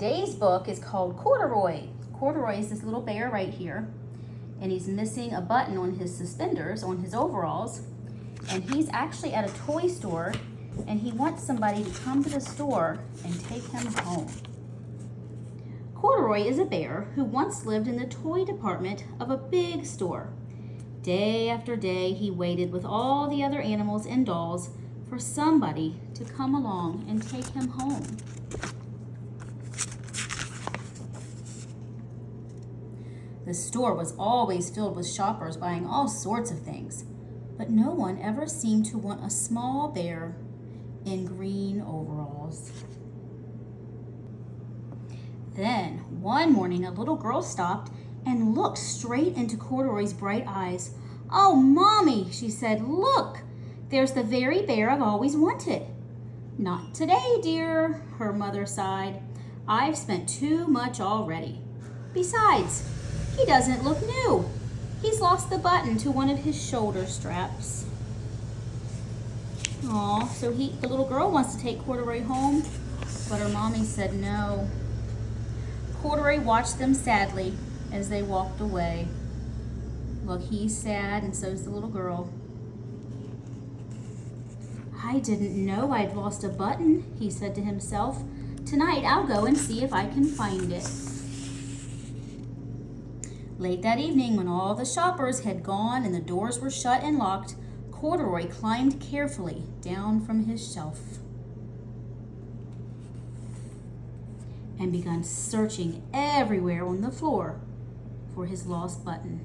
Today's book is called Corduroy. Corduroy is this little bear right here, and he's missing a button on his suspenders, on his overalls, and he's actually at a toy store, and he wants somebody to come to the store and take him home. Corduroy is a bear who once lived in the toy department of a big store. Day after day, he waited with all the other animals and dolls for somebody to come along and take him home. The store was always filled with shoppers buying all sorts of things, but no one ever seemed to want a small bear in green overalls. Then, one morning, a little girl stopped and looked straight into Corduroy's bright eyes. "Oh, Mommy," she said, "look, there's the very bear I've always wanted." "Not today, dear," her mother sighed. "I've spent too much already. Besides, he doesn't look new. He's lost the button to one of his shoulder straps." Aw, so the little girl wants to take Corduroy home, but her mommy said no. Corduroy watched them sadly as they walked away. Look, he's sad, and so's the little girl. "I didn't know I'd lost a button," he said to himself. "Tonight I'll go and see if I can find it." Late that evening, when all the shoppers had gone and the doors were shut and locked, Corduroy climbed carefully down from his shelf and began searching everywhere on the floor for his lost button.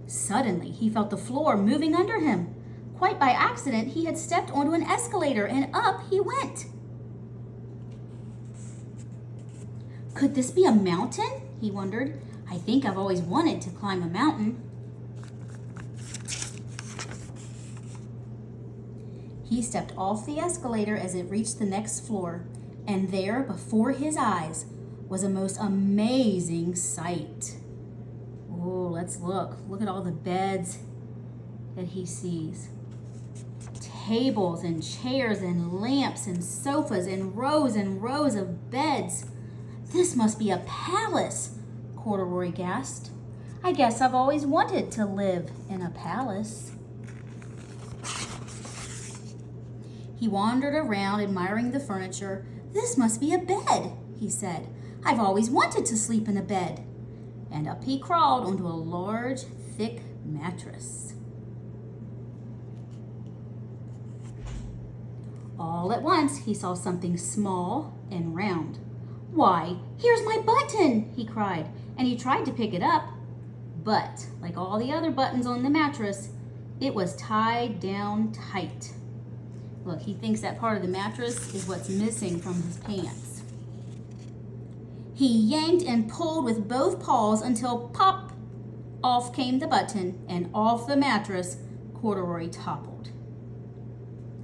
Suddenly, he felt the floor moving under him. Quite by accident, he had stepped onto an escalator, and up he went. Could this be a mountain? He wondered. "I think I've always wanted to climb a mountain." He stepped off the escalator as it reached the next floor, and there, before his eyes, was a most amazing sight. Oh, let's look. Look at all the beds that he sees. Tables and chairs and lamps and sofas and rows of beds. "This must be a palace," Corduroy gasped. "I guess I've always wanted to live in a palace." He wandered around admiring the furniture. "This must be a bed," he said. "I've always wanted to sleep in a bed." And up he crawled onto a large, thick mattress. All at once, he saw something small and round. "Why, here's my button!" he cried, and he tried to pick it up. But, like all the other buttons on the mattress, it was tied down tight. Look, he thinks that part of the mattress is what's missing from his pants. He yanked and pulled with both paws until pop! Off came the button, and off the mattress, Corduroy toppled.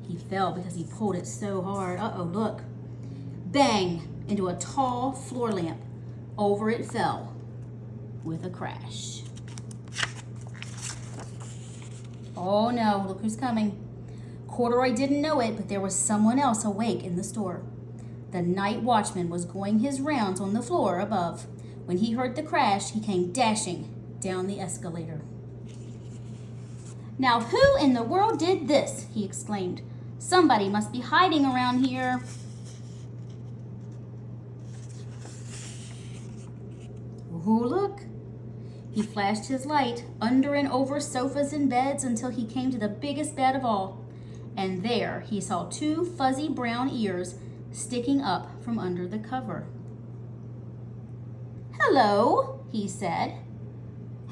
He fell because he pulled it so hard. Uh-oh, look. Bang! Into a tall floor lamp. Over it fell with a crash. Oh no, look who's coming. Corduroy didn't know it, but there was someone else awake in the store. The night watchman was going his rounds on the floor above. When he heard the crash, he came dashing down the escalator. "Now who in the world did this?" he exclaimed. "Somebody must be hiding around here." Oh, look. He flashed his light under and over sofas and beds until he came to the biggest bed of all. And there he saw two fuzzy brown ears sticking up from under the cover. "Hello," he said.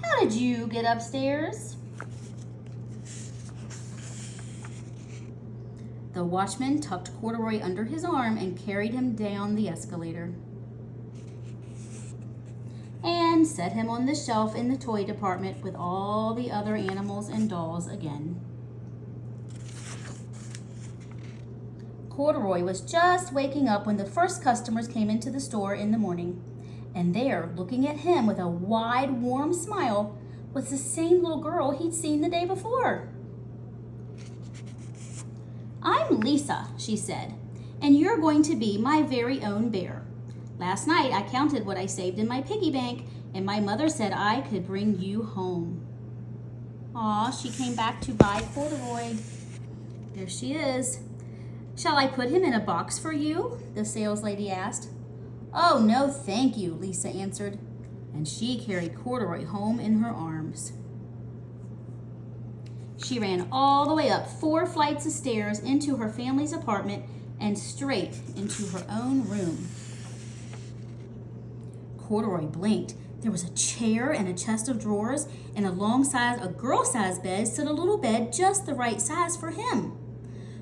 "How did you get upstairs?" The watchman tucked Corduroy under his arm and carried him down the escalator and set him on the shelf in the toy department with all the other animals and dolls again. Corduroy was just waking up when the first customers came into the store in the morning, and there, looking at him with a wide, warm smile, was the same little girl he'd seen the day before. "I'm Lisa," she said, and you're going to be my very own bear. Last night I counted what I saved in my piggy bank, and my mother said I could bring you home. Aw, she came back to buy Corduroy. There she is. Shall I put him in a box for you? The sales lady asked. Oh, no, thank you, Lisa answered, and she carried Corduroy home in her arms. She ran all the way up 4 flights of stairs into her family's apartment and straight into her own room. Corduroy blinked. There was a chair and a chest of drawers, and alongside a girl-sized bed stood a little bed just the right size for him.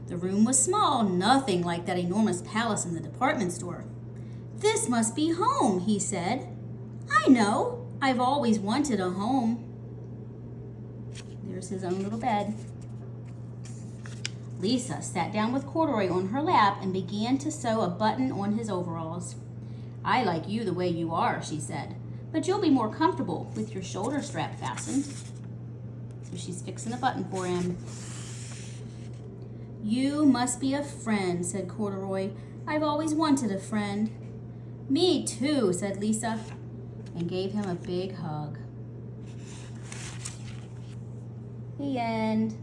The room was small, nothing like that enormous palace in the department store. This must be home, he said. I know. I've always wanted a home. There's his own little bed. Lisa sat down with Corduroy on her lap and began to sew a button on his overalls. I like you the way you are, she said, but you'll be more comfortable with your shoulder strap fastened. So she's fixing a button for him. You must be a friend, said Corduroy. I've always wanted a friend. Me too, said Lisa, and gave him a big hug. The end.